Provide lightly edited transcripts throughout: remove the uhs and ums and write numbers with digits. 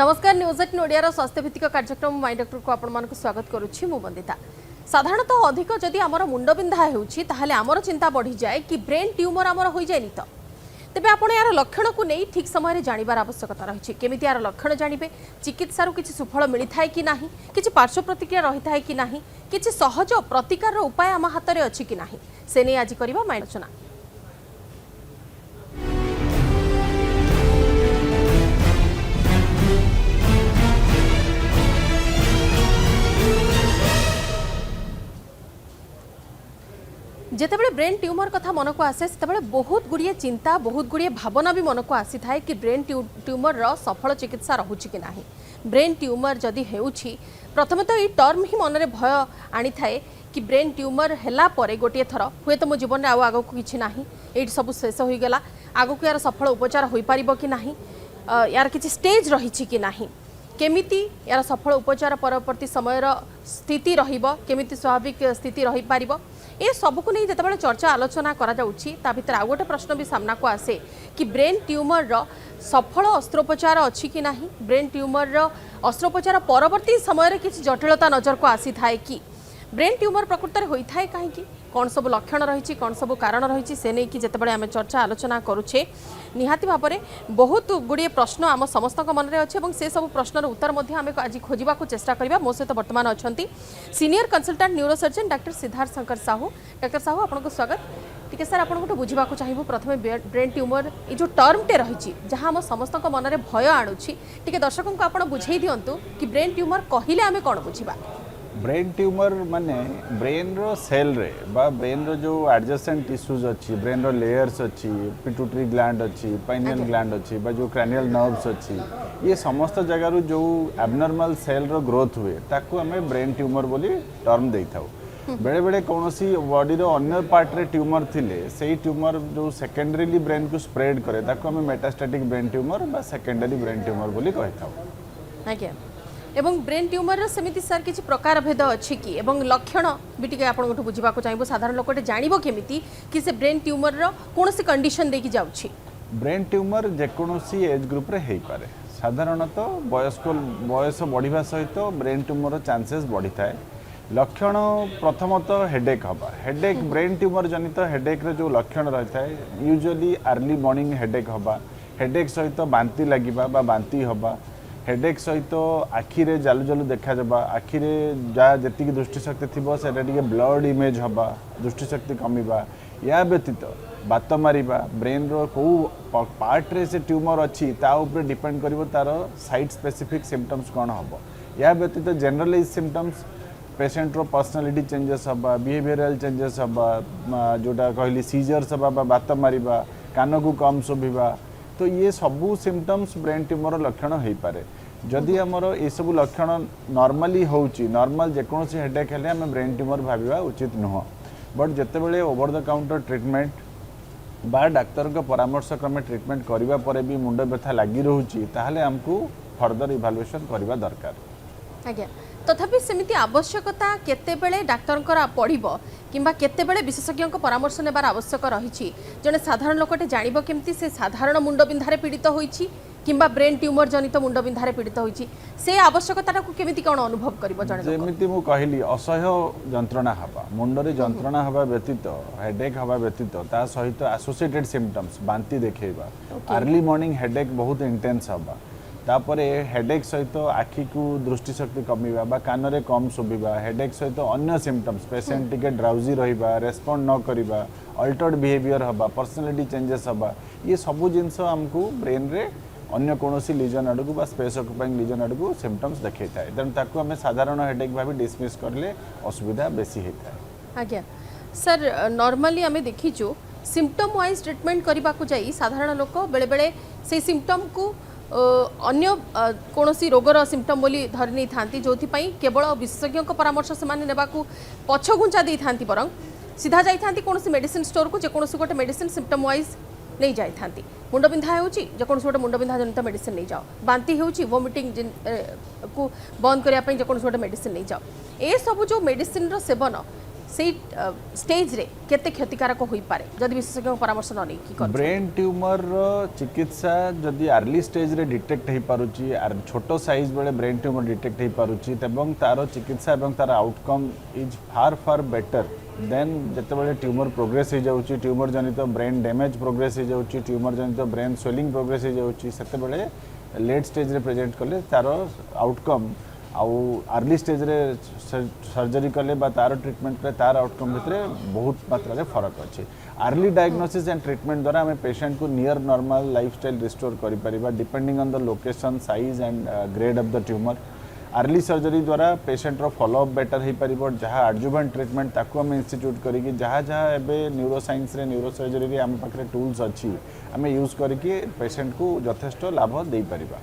नमस्कार न्यूज 18 ओडिया स्वास्थ्य भित्तिक कार्यक्रम माई डॉक्टर को आपण स्वागत करुच्ची मु वंदिता। साधारणतः अधिक जदि आमर मुंडबिंधा होउछि ताहाले आमर चिंता बढ़ी जाए कि ब्रेन ट्यूमर आमर हो जाएनि तो तेबे आपण यार लक्षण को नहीं ठीक समय रे जानिबार आवश्यकता रही। केमिति यार लक्षण जानिबे, चिकित्सार किछि सुफल मिलिथाय कि नाही, किछि पार्श्व प्रतिक्रिया रहिथाय कि नाही, किछि सहज प्रतिकार उपाय आम हाथ रे अछि कि नाही, से नै आज करिबा माई आलोचना। जितेबाला ब्रेन ट्यूमर कथा मन को आसे से बहुत गुड़िए चिंता बहुत गुड़िए भावना भी मन को आसी थाए कि ब्रेन ट्यूमर रो सफल चिकित्सा रहुछि कि नाही। ब्रेन ट्यूमर जदि हेउछि प्रथम तो ये टर्म ही मन रे भय आनी थाए कि ब्रेन ट्यूमर हैला परे गोटे थर हुए तो मो जीवन में आगो किछि नाही, एट सब शेष हो गला, आगो को यार सफल उपचार हो पारिबो कि नाही, यार किछि स्टेज रहिछि कि नाही, केमिति यार सफल उपचार परवर्ती समय स्थिति रहिबो, केमिति स्वाभाविक स्थिति रही पारिबो, ए सबको नहीं जितेबाला चर्चा आलोचना करा जाउछि ता भितर आ गोटे प्रश्न भी सामना को आसे कि ब्रेन ट्यूमर रो सफल अस्त्रोपचार अछि कि नाही, ब्रेन ट्यूमर रो अस्त्रोपचार परवर्ती समय रे किछि जटिलता नजर को आसी थाए कि ब्रेन ट्यूमर प्रकृत में होई थाए काहेकि कौन सब लक्षण रही कौन सब कारण रही से नहीं कि जितेबाला आम चर्चा आलोचना करुछे निहाती भाव में बहुत गुड़िए प्रश्न आम समस्त मन में अच्छे और से सब प्रश्नर उत्तर आम आज खोजा चेष्टा करवा। मो सहित बर्तमान अच्छा senior consultant neurosurgeon doctor Siddharth Shankar Sahu. Doctor Sahu आपको स्वागत। टी सर आप बुझा चाहिए प्रथम ब्रेन ट्यूमर ये जो टर्मटे रही जहाँ आम समस्त मन में भय आणुची टी दर्शकों को आप बुझे दिंतु कि ब्रेन ट्यूमर कहले आम कौन बुझा। ब्रेन ट्यूमर माने ब्रेन रो सेल रे बा ब्रेन रो जो एडजेसेंट टिश्यूज अच्छी ब्रेन रो लेयर्स अच्छी पिट्यूटरी ग्लैंड अच्छी पाइनियल ग्लैंड अच्छी बा जो क्रैनियल नर्व्स अच्छी ये समस्त जगह जो एबनॉर्मल सेल रो ग्रोथ हुए ताकू हमें ब्रेन ट्यूमर बोली टर्म देई थाउ। बेले बेले कौनसी बॉडी रो अन्य पार्ट रे ट्यूमर थिले सेही ट्यूमर जो सेकेंडरीली ब्रेन को स्प्रेड करे ताकू हमें मेटास्टैटिक ब्रेन ट्यूमर बा सेकेंडरी ब्रेन ट्यूमर बोली कहि थाउ। आज्ञा एवं ब्रेन ट्यूमर सेमिति सर किसी प्रकार भेद अच्छी कि एवं लक्षण भी टी आपको बुझा चाहिए साधारण लोकटे जानव केमिति कि से ब्रेन ट्यूमर कौन सी कंडीशन देकी जाउछि। ब्रेन ट्यूमर जेकोसी एज ग्रुप रे हेई पारे साधारणतः बयस बढ़िया सहित ब्रेन ट्यूमर चांसेस बढ़ी थाए। लक्षण प्रथमतः हेडेक हवा हेडेक ब्रेन ट्यूमर जनित हेडेक रे जो लक्षण रही है यूजुअली अर्ली मॉर्निंग हेडेक हवा हेडेक सहित बांती लगिबा बा बांती हवा हेडेक सहित आखिरे जालु जालु देखा जाबा आखिरे जहाँ जी दृष्टिशक्ति थी से ब्लड इमेज हवा दृष्टिशक्ति कमिबा या व्यतीत बात मारिबा ब्रेन रो को पार्ट रे से ट्यूमर अच्छी ता ऊपर डिपेंड करिवो तार साइट स्पेसिफिक सिम्पटम्स कौन हम या व्यतीत जनरलाइज सिम्पटम्स पेशेंट रो पर्सनालिटी चेंजेस हवा बिहेवियरल चेंजेस हवा जोटा कहली सीजर्स हवा बात मारिबा कान को कम शोभिबा तो ये सबू सिम्पटम्स ब्रेन ट्यूमर लक्षण हो पारे। जदि आमर ये सब लक्षण नॉर्मली होउची नॉर्मल जेकोसी हेडेक हेले आम ब्रेन ट्यूमर भाविबा उचित नुह बट जेतेबेले ओवर द काउंटर ट्रीटमेंट बा डाक्तर को परामर्श क्रमे ट्रीटमेंट करिबा परे भी मुंड व्यथा लगी रहउची ताहले हमकु फर्दर इवैल्यूएशन करबा दरकार। आज्ञा तथापि सेमिति आवश्यकता केतेबेले डाक्तरकर पड़िबो किंबा केतेबेले विशेषज्ञ परामर्श नेबार आवश्यक रही जने साधारण लोकटे जानिबो केमती से साधारण मुंडबिंधारे पीड़ित होईची किंबा ब्रेन ट्यूमर जनित मुंडबिंधारे पीड़ित होईची से आवश्यकता को केमिति कोन अनुभव करिवो जने जेमिति मु कहली असह्य जंत्रणा हवा मुंडरे जंत्रणा हवा व्यतीत हेडेक हवा व्यतीत ता सहित एसोसिएटेड सिम्पटम्स बांती देखैबा अर्ली मॉर्निंग हेडेक बहुत इंटेंस हवा तापरे हेडेक सहित आखि को दृष्टिशक्ति कमिबा बा कान रे कम शोभिबा हेडेक सहित अन्य सिम्पटम्स पेशेंट टिके ड्राउजी रहिबा रेस्पोंड न करिबा अल्टर्ड बिहेवियर हवा पर्सनालिटी चेंजेस हवा ये सबू जिनस हमको ब्रेन रे अन्य कोनोसी लीजन आडकू बा स्पेस ऑक्युपाइंग लीजन आडकू सिम्पटम्स देखै थाए तेणु ताकू हमें साधारण हेडेक भाबी डिसमिस करले असुविधा बेसी होता। आज्ञा सर नॉर्मली आमे देखिचु सिम्पटम वाइज ट्रीटमेंट करबा को जाई साधारण लोक बेले बेले से सिम्पटम को अन्य कौनसी रोगर सिम्पटम बोली धरी नहीं था जो केवल विशेषज्ञ परामर्श से पछ घुंचा दे था बर सीधा जाती कौन मेडिसिन स्टोर को जेकोसी गोटे मेडिसिन सिम्पटम वाइज नहीं जाती मुंडबिंधा होची जेकोसी गोटे मुंडबिंधा जनित मेडिसिन नहीं जाओ बांती होची वोमिटिंग को बंद करने जेकोसी गोटे मेडिसिन नहीं जाओ ए सब जो मेडिसिन रो सेवन से स्टेज रे केते क्षतिकारक होई पारे जदि विशेषज्ञ परामर्श न नै की कर ब्रेन ट्यूमर चिकित्सा जदि अर्ली स्टेज रे डिटेक्ट हो पारुची छोट साइज बेले ब्रेन ट्यूमर डिटेक्ट हो पारुची तेबं तार चिकित्सा एवं तार outcome is far far better than जितेबाला ट्यूमर प्रोग्रेस हो जाउची ट्यूमर जनित ब्रेन डैमेज प्रोग्रेस हो जाउची ट्यूमर जनित ब्रेन स्वेलिंग प्रोग्रेस हो जाउची सेतेबेले लेट स्टेज रे प्रेजेंट कले तार आउटकम आउ अर्ली स्टेज रे सर्जरी कले बा तार ट्रीटमेंट रे तार आउटकम भितर बहुत मात्रा रे फरक अछि अर्ली डायग्नोसिस एंड ट्रीटमेंट द्वारा हमें पेशेंट को नियर नॉर्मल लाइफस्टाइल रिस्टोर करि परिबा depending on the location size and grade of the tumour early surgery द्वारा पेशेंट रो फॉलोअप बेटर हो पारिबो जहाँ एडजुवेंट ट्रीटमेंट ताकू हम इंस्टीट्यूट करिकि जहाँ जहाँ एबे न्यूरोसाइंस रे न्यूरोसर्जरी रे हम पाखरे टूल्स अछि हमें यूज करिकि पेशेंट को यथेष्ट लाभ दे परिबा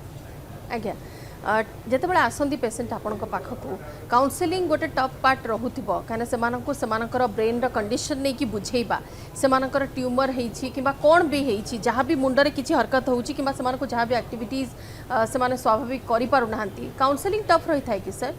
आज्ञा जेतेबेले आसंती पेशेंट आपनक पाखकू काउंसलिंग गोटे टफ पार्ट रहुथिबो काने सेमानकू सेमानकर ब्रेन रो कंडीशन नै कि बुझेइबा सेमानकर ट्यूमर हेइछि किबा कोन भी हेइछि जहाँ भी मुंडरे किछि हरकत होउछि किबा सेमानकू जहाँ भी एक्टिविटीज सेमाने स्वाभाविक करि पारु नाहंती काउंसलिंग टफ रही थाए कि sir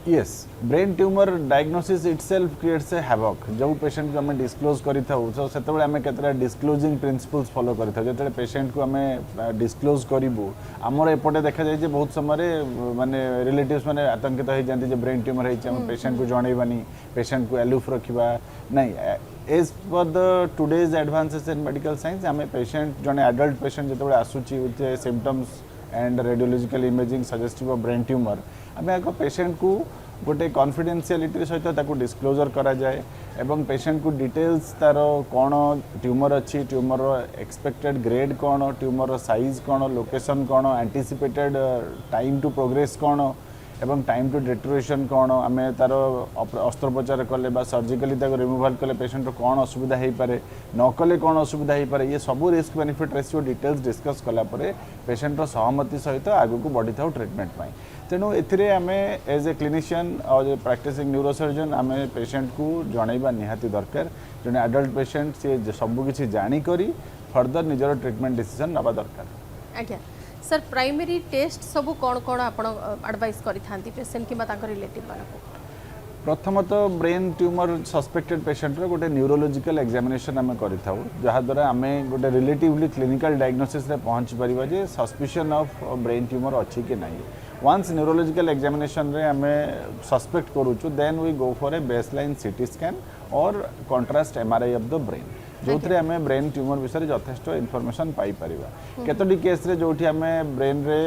yes brain tumour diagnosis itself creates a havoc जो पेशेंट को हमें डिस्क्लोज करि थाउ सो सेतेबेले हमें केतरा डिस्क्लोजिंग प्रिंसिपल्स फॉलो करि थाउ जेतेबेले पेशेंट को हमें डिस्क्लोज करिवु हमर एपटे देखा जाय जे बहुत समय माने रिलेटिव्स माने आतंकित हो जांती जे ब्रेन ट्यूमर है हम पेशेंट को जणैबानी पेशेंट को एलुफ रखिबा नहीं as per the today's advances in medical science हमें पेशेंट जने एडल्ट पेशेंट जेतेबेले आसुची with symptoms and radiological imaging suggestive of brain tumour आम एक पेशेंट को गोटे कॉन्फिडेंशियलिटी सहित ताको डिस्क्लोजर करा जाए एवं पेशेंट को डिटेल्स तार कौन ट्यूमर अच्छी ट्यूमर एक्सपेक्टेड ग्रेड कौन ट्यूमर साइज कौन लोकेशन कौन एंटीसिपेटेड टाइम टू प्रोग्रेस कौन एवं टाइम टू डेटोरेशन कौन आम तार अस्त्रोपचार कले बा सर्जिकली रिमूवाल कले पेशेंट कौन असुविधा हो पारे न कले कौन असुविधा हो पारे ये सब risk benefit ratio details discuss कलापर पेशेंट सहमति सहित आगू को बढ़ी था ट्रिटमेंट पाई तेणु एम एज ए क्लिनिशियन और प्रैक्टिसिंग न्यूरोसर्जन आम पेशेंट को जनइबा निहाती दरकार जड़े एडल्ट पेशेंट सी सबकि जाणिक फर्दर निजर ट्रिटमेंट डिसीजन नवा दरकार आज्ञा सर प्राइमरी टेस्ट सब कौन कौन आप एडवाइस करी थांती पेशेंट किबा तांकर रिलेटिव मानको प्रथमत ब्रेन ट्यूमर सस्पेक्टेड पेशेंट रो गोटे न्यूरोलॉजिकल एग्जामिनेशन आम करिथाउ जहाँ द्वारा आम गोटे रिलेटिवली क्लिनिकल डायग्नोसिस रे पहुँच परिबा जे सस्पिशन ऑफ ब्रेन ट्यूमर अच्छी कि नहीं वंस न्यूरोलॉजिकल एग्जामिनेशन रे आम सस्पेक्ट करूछु then we go for a baseline CT scan और contrast MRI of the brain जो थे आम ब्रेन ट्यूमर विषय यथेष्ट इनफॉरमेशन पाई परिबा केतोटी केस रे जोठी आम ब्रेन रे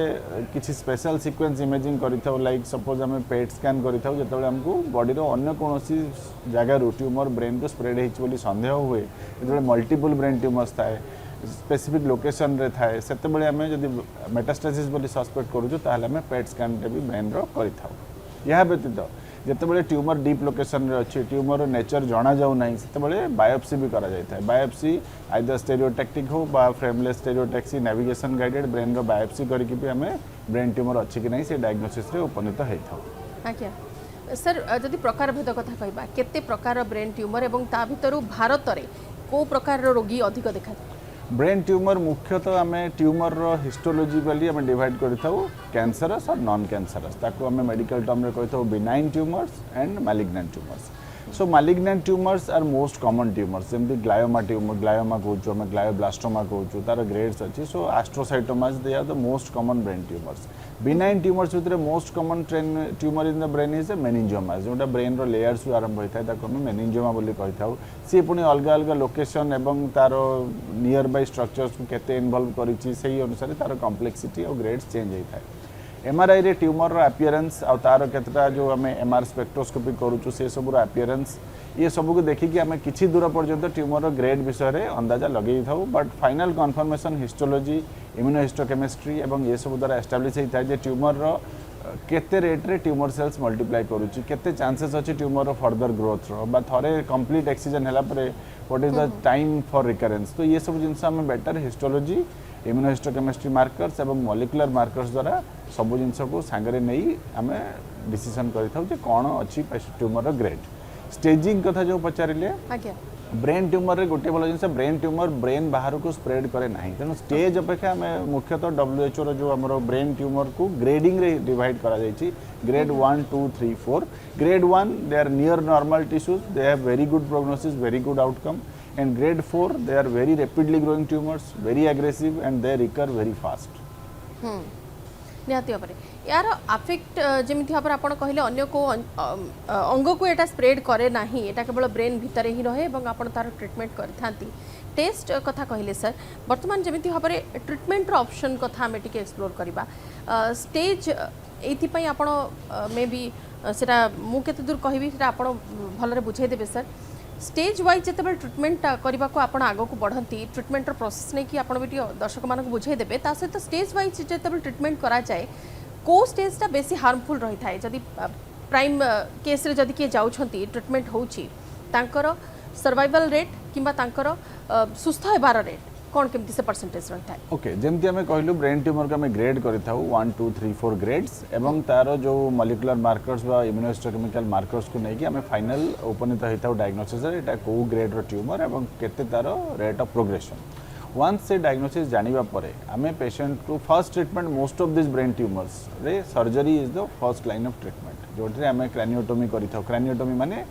किछि स्पेशल सीक्वेंस इमेजिंग करिथाउ लाइक सपोज आम पेट स्कैन करिथाउ जेतेबेले हमकु बॉडी रो अन्य कोनोसी जगह रो ट्यूमर ब्रेन को स्प्रेड हेछि बोली संदेह हुए जेतेबेले मल्टीपल ब्रेन ट्यूमर्स थाए स्पेसिफिक लोकेशन रे थाए सेतेबेले आम जदि मेटास्टासिस बोली सस्पेक्ट करूछु ताहले आम पेट स्कैन रे भी ब्रेन रो करिथाउ यहा व्यतीत जितेबाला ट्यूमर डीप लोकेशन रे अच्छी ट्यूमर नेचर जना जाऊ ना से बायोप्सी भी करा जाता है बायोप्सी आइदर स्टेरियोटैक्टिक हो बा फ्रेमलेस स्टेरियोटैक्सी नेविगेशन गाइडेड ब्रेन रो बायोप्सी करके भी आम ब्रेन ट्यूमर अच्छी कि नहीं से डायग्नोसिस रे उपनीत होता आज्ञा सर जदि प्रकार भेद कथा कहबा केते प्रकार ब्रेन ट्यूमर एवं ता भितरु भारत रे को प्रकार रोगी अधिक देखा ब्रेन ट्यूमर मुख्यतः आम ट्यूमर हिस्टोलोजिकली आम डिवाइड करिथाउ कैंसरस और नॉन कैंसरस ताको आम मेडिकल टर्म रे कहिथाउ benign tumours and malignant tumours so malignant tumours are most common tumours जमती ग्लायोमा ट्यूमर ग्लायोमा कहूँ आम ग्लायोब्लास्टोमा कहूँ तार ग्रेड्स अच्छी so astrocytomas they are the most common brain tumours benign tumours भितर most common tumour in the brain is a meningioma जोटा brain रो layers आरंभ होता है ताको आम मेनिंजियोमा बोली कहिथाउ सी पुणी अलग अलग लोकेशन एवं तार नियर बाय स्ट्रक्चर्स को केते इन्वॉल्व करिछि सेही अनुसार तार कॉम्प्लेक्सिटी और ग्रेड्स चेंज होता है एमआरआई रे ट्यूमर अपीयरेंस आ तार केतटा जो आम एमआर स्पेक्ट्रोस्कोपी करूँ से सब अपीयरेंस ये सब को देखिकी आम किसी दूर पर्यंत ट्यूमर ग्रेड विषय में अंदाजा लगे था but final confirmation histology immunohistochemistry एवं ये सब द्वारा एस्टाब्लिश होता है ट्यूमर केते रेट रे ट्यूमर सेल्स मल्टीप्लाई करूची केते चांसेस अच्छी ट्यूमर फर्दर ग्रोथ रो बा थरे कंप्लीट एक्सीजन हैला परे what is the time for recurrence तो ये सब जिनस आम बेटर हिस्टोलोजी इम्यूनोहिस्टोकेमिस्ट्री मार्कर्स एवं मॉलिक्यूलर मार्कर्स द्वारा सब जिनस को सांगरे नहीं आम डिसीजन करिथाउ जे कोन अच्छी ट्यूमर ग्रेड स्टेजिंग कथा जो पचारिले आज्ञा ब्रेन ट्यूमर रे गोटे भल जिन ब्रेन ट्यूमर ब्रेन बाहर को स्प्रेड करे ना तेणु स्टेज अपेक्षा आम मुख्यतः WHO रो जो आम ब्रेन ट्यूमर को ग्रेडिंग रे डिवाइड करा जायछि grade 1 2 3 4 grade 1 they are near normal tissues they have very good prognosis very good outcome and grade 4 they are very rapidly growing tumors very aggressive and they recur very fast निहाती भाव यार affect जमी भाव आप कहले अन्य को अंग को एटा स्प्रेड करे ना एटा केवल ब्रेन भितर ही रहे और आप तार ट्रिटमेंट करथांती टेस्ट कथा कहले सर वर्तमान जमी भाव में ट्रिटमेंट ऑप्शन कथा आम टे एक्सप्लोर करवा स्टेज ये आप मे बी सेटा मु केते दूर कहबी सेटा आप भलरे बुझाई देबे सर स्टेज वाइज जिते ट्रिटमेंट करने को आप आग को बढ़ती ट्रिटमेंटर प्रोसेस नहीं कि आप भी दर्शक मानक बुझे देते सहित स्टेज वाइज जिते ट्रिटमेंट कराए कौ स्टेजटा बेसी हार्मफुल रही है जदि प्राइम केस रे जदि किए जाउछंती ट्रिटमेंट होउची तांकर सर्वाइवल रेट किंबा तांकर सुस्थ हेबार रेट कौन केमती से परसेंटेज रही है ओके जमती आम कहलु ब्रेन ट्यूमर को आम ग्रेड करिथाउ 1 2 3 4 ग्रेड्स एवं तार जो मॉलिक्यूलर मार्कर्स बा इम्यूनोहिस्टोकेमिकल मार्कर्स को लेकिन आम फाइनल उपनीत होता डायग्नोसिस एटा को ग्रेड रो ट्यूमर एवं केते तार रेट ऑफ प्रोग्रेशन वंस से डायग्नोसिस जानिबा परे आमे पेशेंट को first treatment most of this brain tumours रे surgery is the first line of treatment जोटे आम क्रानियोटोमी करिथाउ क्रानियोटोमी माने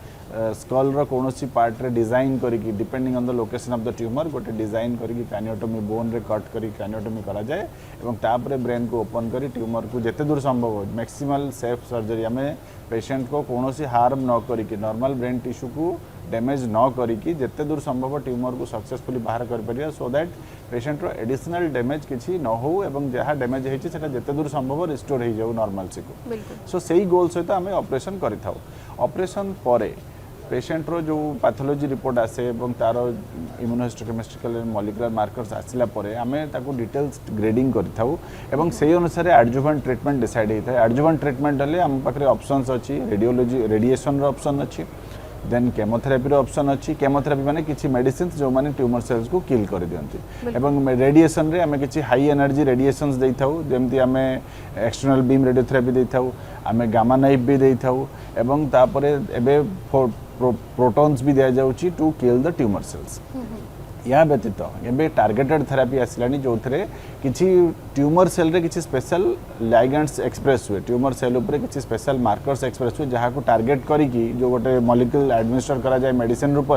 स्कल रो कोनोसी पार्ट रे डिजाइन करिकी depending on the location of the tumour गोटे डिजाइन करिकी क्रानियोटोमी बोन रे कट करी क्रानियोटोमी करा जाए एवं तापरे ब्रेन को ओपन करी ट्यूमर को जेते दूर संभव हो मैक्सिमल सेफ सर्जरी आम पेशेंट को कोनोसी हार्म न करिकी नॉर्मल ब्रेन टिश्यू को डैमेज न करिकी जेते दूर संभव ट्यूमर को सक्सेसफुली बाहर कर परिया सो दैट पेशेंट रो एडिशनल डैमेज किछि न हो एवं जहाँ डैमेज होइछि सेटा जेते दूर संभव रिस्टोर हो जाऊ नॉर्मल से को सो सेही गोल सहित आम ऑपरेशन करिथाउ ऑपरेशन परे पेशेंट रो जो पैथोलॉजी रिपोर्ट आसे एवं तार इम्यूनोहिस्टोकेमिस्ट्रिकल मॉलिक्यूलर मार्कर्स आसिला परे आमे ताको डिटेल्स ग्रेडिंग करिथाउ एवं सेही अनुसार एडजुवेंट ट्रीटमेंट डिसाइड होता है एडजुवेंट ट्रीटमेंट हले हम पाखरे ऑप्शंस अछि रेडियोलॉजी रेडिएशन रो ऑप्शन अछि देन केमोथेरापी रो ऑप्शन अछि केमोथेरापी माने किछि मेडिसिन्स जो माने ट्यूमर सेल्स को किल कर दियंती एवं रेडिएशन रे हमें किछि हाई एनर्जी रेडिएशंस देइथाउ जेमति हमें एक्सटर्नल बीम रेडियोथेरापी देइथाउ हमें गामा नाइफ भी देइथाउ एवं तापरे एबे प्रोटॉन्स भी दिया जाउची to kill the tumour cells या व्यतीत एबे टार्गेटेड थेरापी आसिलानी जो थरे किछि ट्यूमर सेल रे किछि स्पेशल लाइगेंड्स एक्सप्रेस हुए ट्यूमर सेल ऊपर किछि स्पेशल मार्कर्स एक्सप्रेस हुए जहाँ को टार्गेट करिकी जो गोटे मॉलिक्यूल एडमिनिस्टर करा जाए मेडिसिन रूप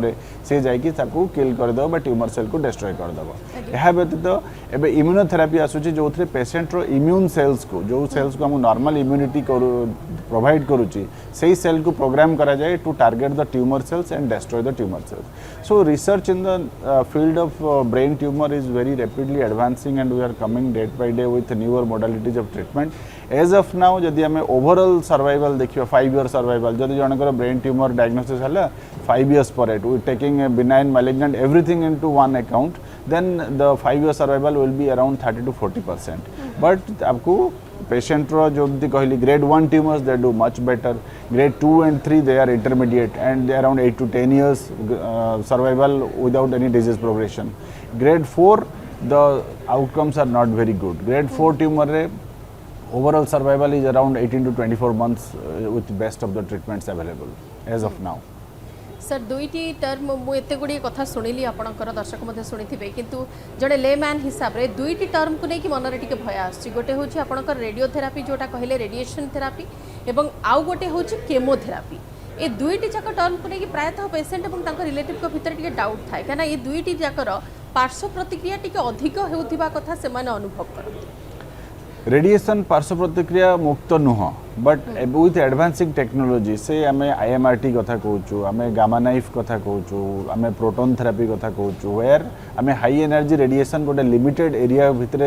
से जाइकी ताकू किल कर दो बा ट्यूमर सेल को डिस्ट्रॉय कर दबो या व्यतीत एबे इम्यूनोथेरापी आसुची जो थरे पेशेंट रो इम्यून सेल्स को जो सेल्स को हम नॉर्मल इम्यूनिटी प्रोवाइड करूची सेही सेल को प्रोग्राम करा जाए to target the tumour cells and destroy the tumour cells so research in the field of brain tumor is very rapidly advancing and we are coming day by day with newer modalities of treatment as of now जदि हमें overall survival देखियो 5 year survival जदि जनकर brain tumor diagnosis हला 5 years पर we taking a benign malignant everything into one account then the 5 year survival will be around 30 to 40% but आपको patient रो जो कहली grade 1 tumours they do much better grade 2 and 3 they are intermediate and they are around 8 to 10 years survival without any disease progression grade 4 the outcomes are not very good grade 4 tumor re overall survival is around 18 to 24 months with best of the treatments available as of now सर दुईटी term मु एते गुडी कथा सुनिली आपणकर दर्शक मध्ये सुनिथिबे किंतु जड़े लेमैन हिसाब रे दुईटी टर्म को लेकिन मनरे टिके भय आछि गोटे होछि आपणकर रेडियोथेरापी जोटा कहले रेडिएशन थेरापी एवं आउ गोटे होछि केमोथेरापी ए दुईटी जाक टर्म को लेकिन प्रायतः पेशेंट एवं तांकर रिलेटिव को भीतर टिके डाउट थाए काना ए दुईटी जाकर पार्श्व प्रतिक्रिया टिके अधिक हेउथिबा कथा से माने अनुभव करथि रेडिएशन पार्श्व प्रतिक्रिया मुक्त नुह बट विथ एडवांसिंग टेक्नोलोजी से आम IMRT कथा कहूँ आम गामा नाइफ कथा कहूँ आम प्रोटॉन थेरापी कथा कहूँ वेयर आम हाई एनर्जी रेडिएशन गोटे लिमिटेड एरिया भितर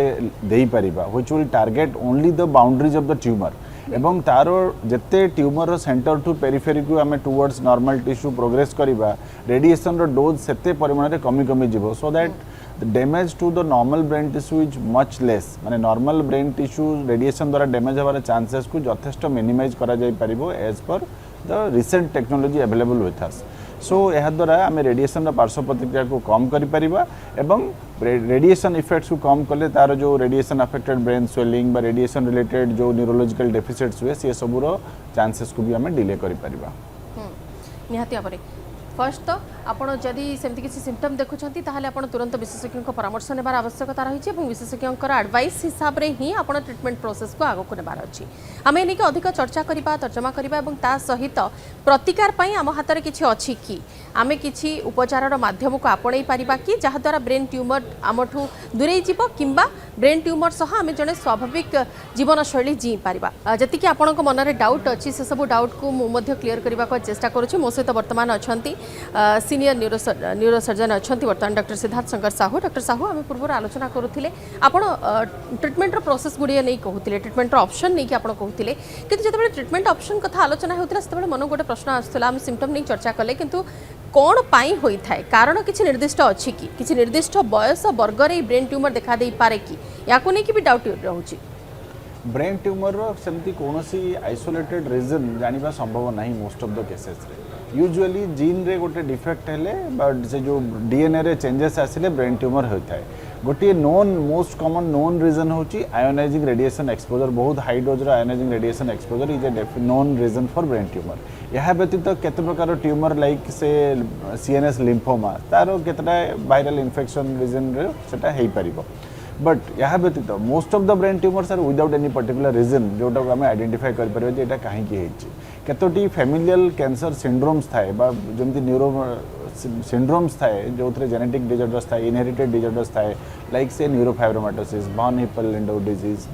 दे पारिबा which will target only the boundaries of the tumour एवं तार जेते ट्यूमर सेंटर टू पेरिफेरी को आम टुवर्ड्स नॉर्मल टिश्यू प्रोग्रेस करिबा रेडिएशन रो डोज सेते परिमाण रे कमी कमी जिवो so that the damage to the normal brain tissue is much less माने normal brain tissue radiation द्वारा डैमेज होबार चांसेस को यथेष्ट मिनिमाइज करा जाय परिबो as per the recent technology available with us so यह द्वारा आम रेडिएशन पार्श्व प्रतिक्रिया को कम करि परिबा एवं रेडिएशन इफेक्ट्स को कम कले तार जो रेडिएशन अफेक्टेड ब्रेन स्वेलिंग बा रेडिएशन रिलेटेड जो न्यूरोलॉजिकल डेफिसिट्स हुए से सबुरो चांसेस को भी आम डिले करि परिबा निहाती भाବରେ फर्स्ट तो ଆପଣ ଯଦି ସେମିତି କିଛି ସିମ୍ପଟମ୍ ଦେଖୁଛନ୍ତି ତାହେଲେ ଆପଣ ତୁରନ୍ତ ବିଶେଷଜ୍ଞଙ୍କ ପରାମର୍ଶ ନେବାର ଆବଶ୍ୟକତା ରହିଛି ଏବଂ ବିଶେଷଜ୍ଞଙ୍କର ଆଡଭାଇସ୍ ହିସାବରେ ହିଁ ଆପଣ ଟ୍ରିଟमेंट ପ୍ରୋसेସକୁ ଆଗକୁ ନେବାର ଅଛି। ଆମେ ଏନେକି ଅଧିକ ଚର୍ଚ୍ଚା କରିବା ତର୍ଜମା କରିବା ଏବଂ ତା ସହିତ ପ୍ରତିକାର ପାଇଁ ଆମ ହାତରେ କିଛି ଅଛି କି ଆମେ କିଛି ଉପଚାରର ମାଧ୍ୟମକୁ ଆପଣେଇ ପାରିବା କି ଯାହାଦ୍ୱାରା ବ୍ରେନ୍ ଟ୍ୟୁମର ଆମଠୁ ଦୂରେଇ ଯିବ କିମ୍ବା ବ୍ରେନ୍ ଟ୍ୟୁମର ସହ ଆମେ ଜଣେ ସ୍ୱାଭାବିକ ଜୀବନଶୈଳୀ जी पारिबा जति कि आपनको मनरे डाउट अछि से सब डाउट को मु मध्य क्लियर करबा को चेष्टा करूछि। मो सहित वर्तमान अछंती सीनियर न्यूरोसर्जन अछंती वर्तमान डॉक्टर सिद्धार्थ शंकर साहू। डॉक्टर साहू आम पूर्व आलोचना करूथिले आपण ट्रीटमेंट रो प्रोसेस गुडिया नै कहूतिले ट्रीटमेंट रो ऑप्शन नै कि आपण कहूतिले किंतु जतबे ट्रीटमेंट ऑप्शन कथा आलोचना होतिला सेतबे मन गोटे प्रश्न आस्तला हम सिम्पटम नै चर्चा कले किंतु कौन पाई होई थाए कारण किसी निर्दिष्ट अछि कि किसी निर्दिष्ट बयस वर्ग रे ब्रेन ट्यूमर देखा दे पारे कि याको नै कि भी डाउट रहउछि। ब्रेन ट्यूमर सेमती कौन आइसोलेटेड रीजन जानिबा संभव नहीं मोस्ट ऑफ द केसेस रे यूजुअली जीन रे गोटे डिफेक्ट हेले बट से जो डीएनए रे चेंजेस आसिले ब्रेन ट्यूमर होता है। गोटे known most common known reason होची आयोनाइजिंग रेडिएशन एक्सपोजर बहुत हाई डोज रो ionising radiation exposure is a known reason for brain tumour. यह व्यतीत केते प्रकार ट्यूमर लाइक से सीएनएस लिम्फोमा तारो केतटा वायरल इन्फेक्शन रीजन रे सेटा हेई परिबो बट यह व्यतीत most of the brain tumours are without any particular reason जोटा को आम आइडेंटिफाई कर कहीं केतोटी फैमिलियल कैंसर सिंड्रोम्स थाए जमती न्यूरो सिंड्रोम्स थाए जो जेनेटिक डिजॉर्डर्स थाए इनहेरिटेड डिजॉर्डर्स थाए लाइक से न्यूरोफाइब्रोमाटोसिस बॉर्न Hippel Lindau disease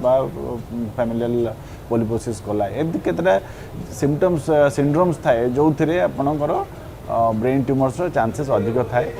familial polyposis coli एमती केतटा सिम्पटम्स सिंड्रोम्स थाए जो थे आपणकर ब्रेन ट्यूमर्स चांसेस अधिक थाए।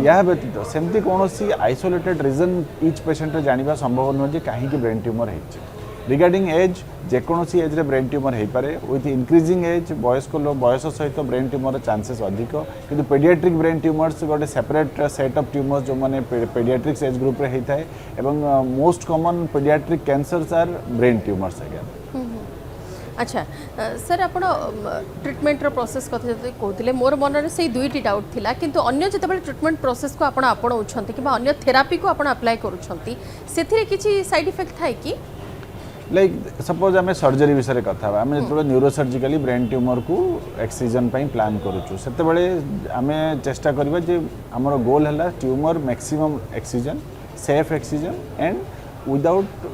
यह व्यतीत सेमती कौन आइसोलेटेड रीजन इच पेशेंट जानिबा संभव नुह कहीं ब्रेन ट्यूमर होती रिगार्डिंग एज जेकोसी एज रे ब्रेन ट्यूमर हो पारे विथ इंक्रीजिंग एज वयस्क बयस सहित ब्रेन ट्यूमर चांसेस अधिक किंतु पेडियाट्रिक ब्रेन ट्यूमर्स गोटे सेपरेट सेट ऑफ ट्यूमर्स जो मैंने पेडियाट्रिक्स एज ग्रुप रे होता है एवं most common paediatric cancers our brain tumours again. अच्छा सर आप ट्रिटमेंट प्रोसेस कथा जो कहते मोर मन से दुईटी डाउट थिला किंतु अन्य जिते ट्रिटमेंट प्रोसेस को आपण आपणाउछंती कि अन्य थेरापी को आपण अप्लाई करूछंती सेथिरे किछि साइड इफेक्ट थाए कि लाइक सपोज आम सर्जरी विषय कथा आम जो न्यूरोसर्जिकली ब्रेन ट्यूमर को एक्सीजन प्लान करूँ से आम चेष्टा करवा जे आमर गोल है tumour maximum excision safe excision and without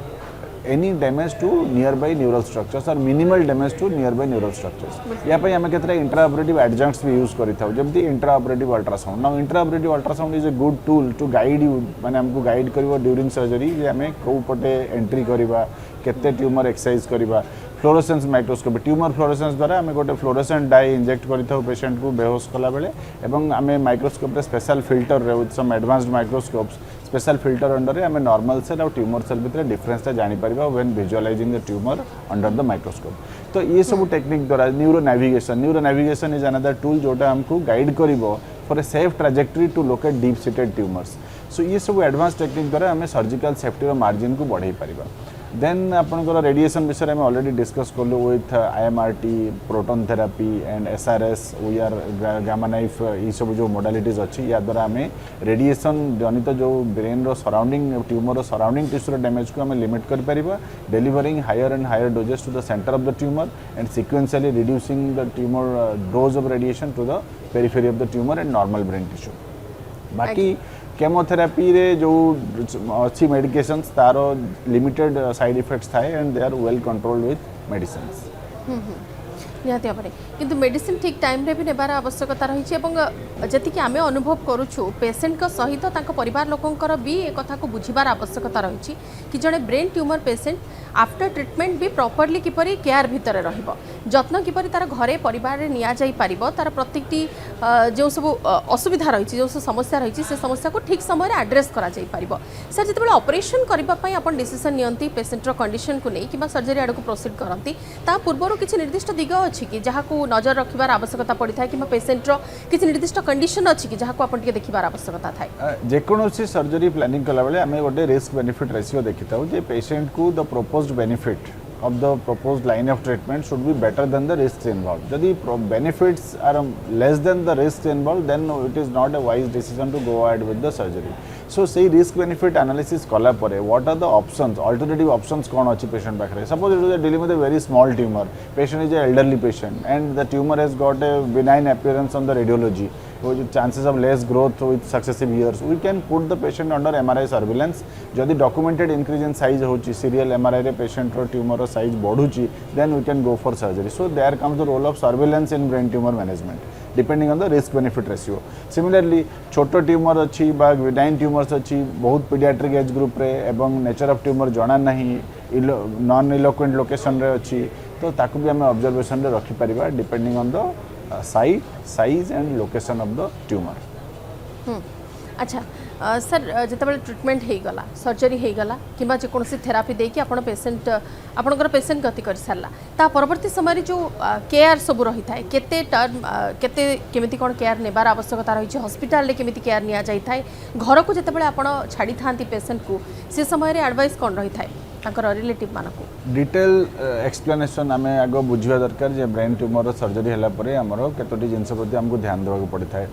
any damage to nearby neural structures और minimal damage to nearby neural structures या आम के इंट्राऑपरेटिव एडजंक्ट्स भी यूज करें जमी intraoperative ultrasound now intraoperative ultrasound is a good tool to guide you माने हमको guide कर ड्यूरिंग सर्जरी आम कौ पटे एंट्री करवा केते ट्यूमर एक्सरसाइज करवा फ्लोरोसेंस माइक्रोस्कोपी ट्यूमर फ्लोरोसेंस द्वारा आम गोटे फ्लोरोसेंट डाई इंजेक्ट कर पेशेंट को बेहोश कला बेले एवं आम माइक्रोस्कोप स्पेशल फिल्टर रे with some advanced microscopes special filter under आम नॉर्मल सेल और ट्यूमर सेल भितर डिफरेंस जानी पारिबा when visualising the tumour under the microscope. तो ये सब टेक्निक द्वारा neuro navigation is another tool जोटा हमको गाइड करिवो for a safe trajectory to locate deep seated tumours. So ये सब एडवांस टेक्निक द्वारा आम सर्जिकल सेफ्टी मार्जिन को बढ़ाई पारिबा। देन आपनकर रेडिएशन विषय में ऑलरेडी डिस्कस कलु with IMRT proton therapy and SRS we are gamma knife ये सब जो मोडालिटीज अच्छी या द्वारा आम रेडिएशन जनित जो ब्रेन रो सराउंडिंग ट्यूमर रो सराउंडिंग टिश्यू डैमेज को आम लिमिट कर परिबा delivering higher and higher doses to the centre of the tumour and sequentially reducing the tumour dose of radiation to the periphery of the tumour and normal brain tissue. बाकी chemotherapy रे जो अच्छी medications तारो limited side effects थाए and they are well controlled with medicines. निहाती भाव में किंतु मेडिसिन ठीक टाइम रे भी नेबार आवश्यकता रही जी आम अनुभव करुचु पेसेंट सहित परिवार लोकंकर भी एक कथा को बुझीबार आवश्यकता रही कि जड़े brain tumour patient after treatment भी प्रॉपर्ली किपरि केयर भितर रहिबो जत्न किपरि तार घरे परिवार रे निया जाई पारिबो तार प्रत्येकटी जो सब असुविधा रही जो सब समस्या रही से समस्या को ठीक समय एड्रेस करा जाई पारिबो। सर जिते ऑपरेशन करबा पई आपण डिसीजन नियंती पेसेंट रो कंडीशन को नहीं कि सर्जरी आड़ को प्रोसीड करती ता पूर्व किसी निर्दिष्ट दिग अच्छी कि जहाँ को नजर रखिबार आवश्यकता पड़ी था कि पेसेंट रो किसी निर्दिष्ट कंडीशन अच्छी कि जहाँ को आपण टिके देखिबार आवश्यकता थाए जेकोसी सर्जरी प्लानिंग कला बेले आमे गोटे रिस्क बेनिफिट रेशियो देखिताउ जे पेशेंट को the proposed benefit of the proposed line of treatment should be better than the risks involved. Jodi benefits are less than the risks involved, then it is not a wise decision to go ahead with the surgery. So से risk benefit analysis कला what are the options alternative options कौन अच्छी patient पाखे suppose it is dealing with a very small tumour patient is elderly patient and the tumour has got a benign appearance on the radiology chances of less growth with successive years we can put the patient under MRI surveillance जदि documented increase in size होची serial MRI रे patient रो tumor रो size बढ़ुची then we can go for surgery so there comes the role of surveillance in brain tumor management depending on the risk benefit ratio similarly छोटो tumor अच्छी बा benign tumors अच्छी बहुत pediatric age group रे एवं nature of tumor जଣା नहीं non eloquent location रे अच्छी तो ताकू भी हमें observation रे रखी परिबा depending on the site, size and location of the tumor. अच्छा सर जितेबाला ट्रिटमेंट हो गला सर्जरी हो गला कि जेकोसी थेरापी देकी आपण पेशेंट आपणकर पेशेंट गति कर सारा ता परवर्ती समय जो केयर सब रही था केते टर्म केते केमिति कोन केयर नेबार आवश्यकता रही हॉस्पिटल रे केमिति केयर निया जाई थाए घर को जितेबाला आपण छाड़ी थांती पेशेंट को से समय रे एडवाइस कोन रही थाए ताकर रिलेटिव मानको डिटेल एक्सप्लेनेशन आमे आगो बुझिबा दरकार जे ब्रेन ट्यूमर सर्जरी हला परे हमरो केतोटी जिंस प्रति हमको ध्यान देबा को पड़ी थाए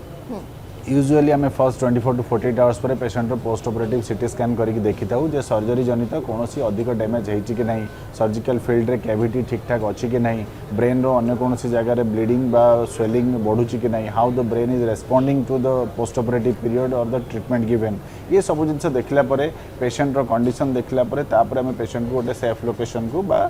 यूजुअली आम first 24 to 48 hours per patient post operative CT scan करके देखी था जे सर्जरी जनित कौन अधिक डैमेज होती कि नहीं सर्जिकल फील्ड रे कैविटी ठीक ठाक अच्छी कि नहीं ब्रेन रो अन्य कौन जगह ब्लीडिंग बा स्वेलिंग बढ़ुची कि नहीं how the brain is responding to the post operative period और द ट्रीटमेंट गिवन ये सब जिनस देखला पेशेंट रो कंडीशन देखला आम पेशेंट को गोटे सेफ लोकेशन को बा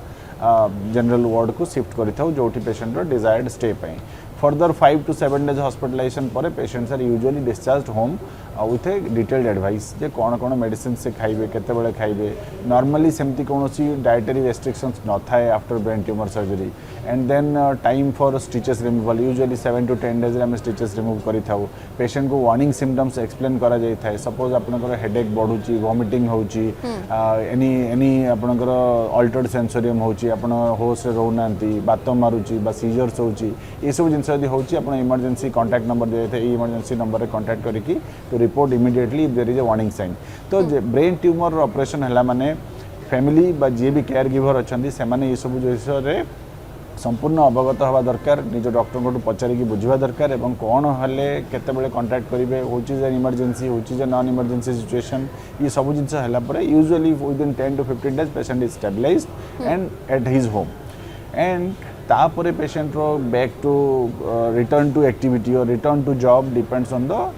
जनरल वार्ड को शिफ्ट करिथाउ जोठी पेशेंट रो डिजायर्ड स्टे पे फर्दर 5 to 7 days हॉस्पिटलाइजेशन पर patients are usually discharge home with a detailed advice जे कौन कौन मेडिसिन से खाइबे केते खाइबे नॉर्मली सेमती कौन डायटेरी रेस्ट्रिक्शंस न थाए after brain tumour surgery and then time for stitches removal usually 7 to 10 days आम स्टिचेस रिमूव करिथाउ पेशेंट को वार्निंग सिम्पटम्स एक्सप्लेन करा जाय थाए सपोज आपनकर हेडेक बढ़ुची वॉमिटिंग होची एनी आपनकर अल्टर्ड सेंसोरियम होची आपण होश रे रहउनांती बात मारुची बा सीजर्स होची ये सब जिंस यदि होची आपण इमरजेंसी कांटेक्ट नंबर दे थे इमरजेंसी नंबर रे कांटेक्ट करिकी to report immediately if there is a warning sign तो ब्रेन ट्यूमर ऑपरेशन हला माने फैमिली बा जे भी केयर गिवर अछंती से माने ये सब विषय रे संपूर्ण अवगत हवा दरकार निज डॉक्टर को पचारिकी बुझा दरकार एवं कौन हेले केतेबेले कांटेक्ट करेंगे हूँ इमरजेंसी हूँ नॉन इमरजेंसी सिचुएशन ये सब जिन है usually within 10 to 15 days patient is stabilised and at his home and तापर पेशेंट रो back to return to activity और return to job depends on the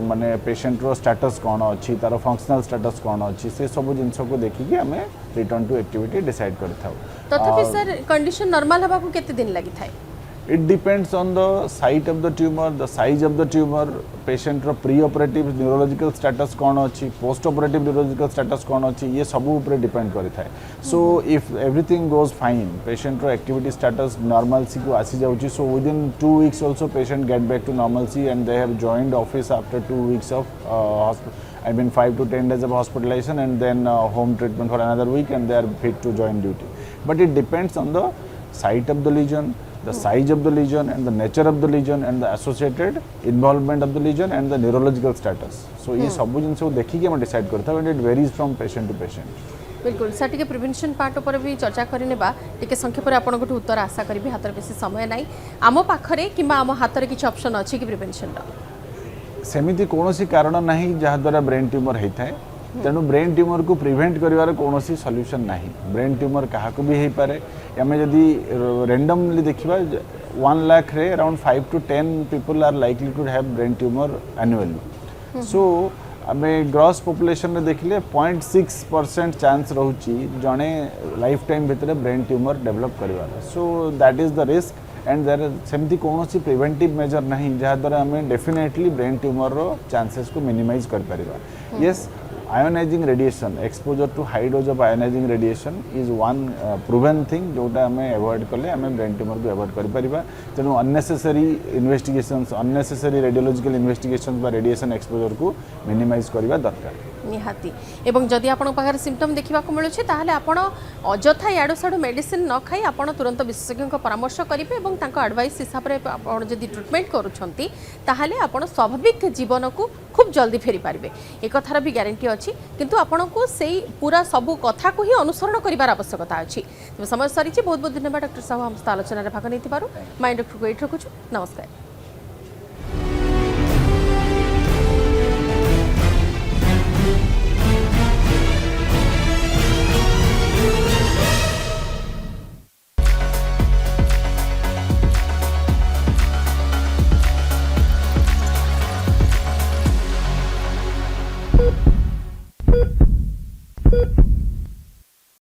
माने पेशेंट रो स्टेटस कौन अच्छी तार फंक्शनल स्टेटस कौन अच्छी से सब जिनस को देखिकी आम रिटर्न टू एक्टिविटी डिसाइड करथाउ तथापि सर कंडीशन नॉर्मल हबा को केते दिन लागि थाए It depends on the site of the tumor, the size of the tumor, patient row pre-operative neurological status कौन अच्छी post-operative neurological status कौन अच्छी ये सब ऊपर डिपेंड करता है so if everything goes fine patient row activity status normalcy को आसी जाउची so within 2 weeks also patient get back to normalcy and they have joined office after 2 weeks of I mean 5 to 10 days of hospitalization and then home treatment for another week and they are fit to join duty but it depends on the site of the lesion the size of the lesion and the nature of the lesion and the associated involvement of the lesion and the neurological status so ये सब जिनस को देखिकी हम decide करता and it varies from patient to patient बिल्कुल sir टिके prevention part ऊपर भी चर्चा करनेबा टिके संक्षेप आपण को उत्तर आशा करी हाथ बेसी समय नाही आम पाखरे किंबा आम हाथ रे किछि ऑप्शन अछि कि प्रिवेंशन रा सेमिति कोनोसी कारण नाही जहा द्वारा ब्रेन ट्यूमर हेइथाय तेणु ब्रेन ट्यूमर को प्रिवेंट करिवार कोनोसी सॉल्यूशन नाही ब्रेन ट्यूमर कहा को भी हेइ पारे आमे जदी रैंडमली देखिबा 1 लाख रे around 5 to 10 people are likely to have brain tumor annually so आमे ग्रॉस पॉपुलेशन रे देखिले 0.6% चांस रहउची जणे लाइफ टाइम भितरे ब्रेन ट्यूमर डेवलप करिवार so that is the risk and there सेमती कोनोसी प्रिवेंटिव मेजर नहीं जहा द्वारा हमें डेफिनेटली ब्रेन ट्यूमर रो चांसेस को मिनिमाइज कर परिबा yes ionizing radiation exposure to high dose of ionizing radiation is one proven thing जोटा आम एवॉइड कले आम ब्रेन ट्यूमर को एवॉइड कर परिबा तेणु unnecessary investigations unnecessary radiological investigations बा रेडिएशन एक्सपोजर को मिनिमाइज करबा दरकार निहाती एवं जदि आपण पाखरे सिम्पटम देखा मिलूँ ताहले आपण अजथा याडू साडू मेडिसिन न खाई आपण तुरंत विशेषज्ञ परामर्श करेंगे और तांको एडवाइस हिसाब से आपण जदि ट्रिटमेंट करूछंती ताहले आपण स्वाभाविक जीवन को खूब जल्दी फेरी पारिबे एक कथार भी ग्यारंटी अच्छी किंतु आपण को सेई पूरा सबू कथा को ही अनुसरण करिवार आवश्यकता अच्छी समय सरी बहुत बहुत धन्यवाद डॉक्टर साहब हम आलोचना भाग नहीं माइंड डॉक्टर को ये रखुछु नमस्कार।